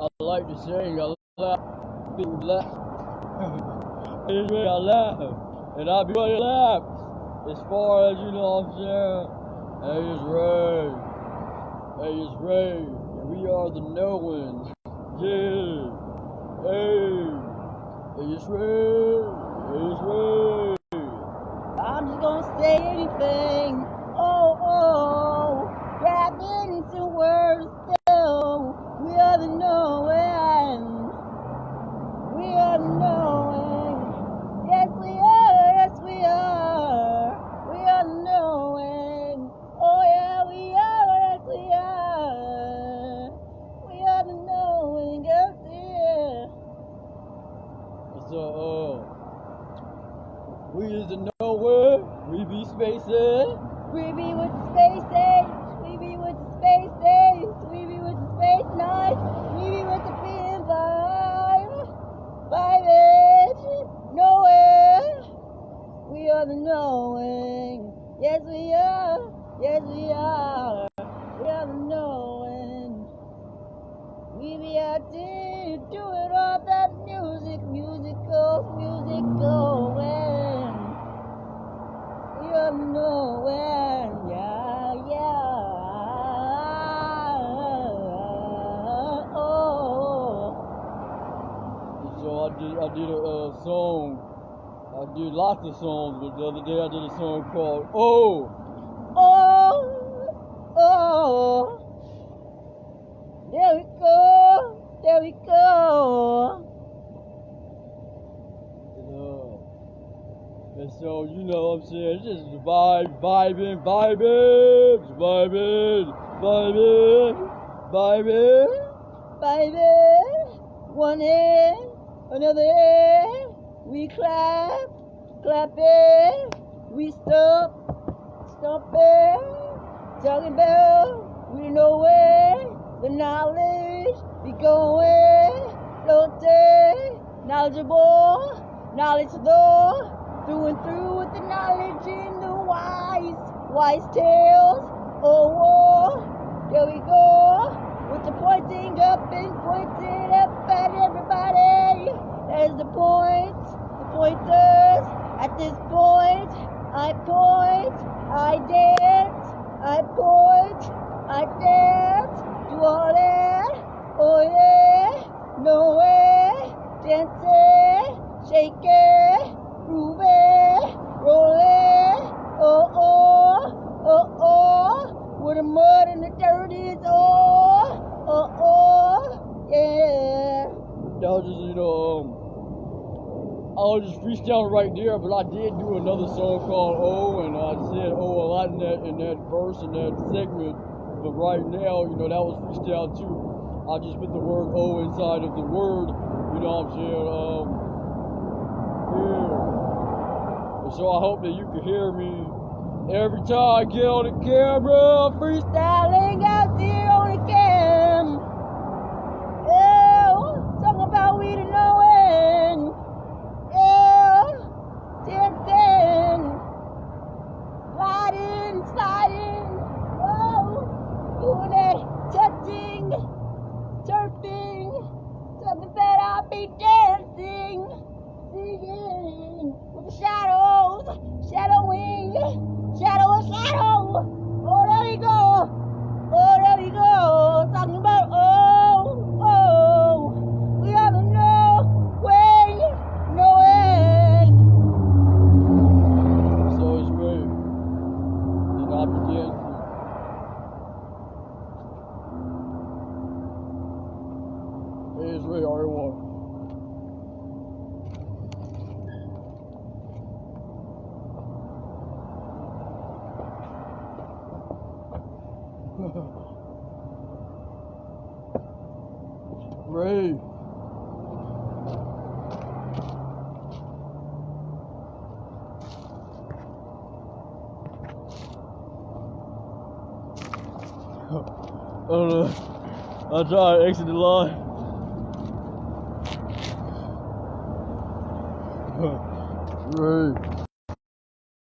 I like to sing. I laugh. People laugh. It's me. I laugh, and I be ready to laugh. As far as you know, what I'm saying. Hey, it's Ray. Hey, it's Ray. And we are the knowings. Yeah. Hey. Hey, it's Ray. Hey, it's Ray. I'm just gonna say anything. Oh, oh, wrapped into words. So we are the knowing. We are the knowing. Yes, we are. Yes, we are. We are the knowing. Oh, yeah, we are. Yes, we are. We are the knowing. Yes, yeah. So, we is the nowhere. We be spacing. We be with the space age. We be with the space age. We be with the space night. We be with the P5. 5 age. Nowhere. We are the knowing. Yes, we are. Yes, we are. We are the knowing. We be out there doing all that musical going. We are the knowing. Yeah, yeah. Oh. So I did a song. I did lots of songs, but the other day I did a song called Oh. Oh. Oh. There we go. There we go. And so, you know what I'm saying, it's just vibing, Baby, one hand, another hand, we clap, it, we stomp it, talking about we know where the knowledge be going, floating, knowledge through and through with the knowledge in the wise tales. Oh, there we go. With the pointing up and pointing up at everybody. There's the points, the pointers. At this point, I point, I dance, I point, I dance, do all that. Oh yeah, no way, dancing, shaking, grooving, rolling. Oh oh, oh oh, where the mud and the dirt is. Oh, yeah. That was just, I was just freestyling right there, but I did do another song called Oh, and I said Oh a lot in that verse and that segment. But right now, that was freestyle too. I just put the word Oh inside of the word, you know what I'm saying? Yeah. And so I hope that you can hear me every time I get on the camera. Freestyling out there on the cam. Yeah, talking about we the knowing. Yeah, dancing, sliding. Oh, doing that, touching, surfing. Something that I'll be dancing, singing with the shadows, shadowing. Shadow. Oh, there we go. Talking about oh. We are the knowing. So it's great. And I begin. It's Ray R1. Ray. I don't know. I'll try to exit the line. Ray.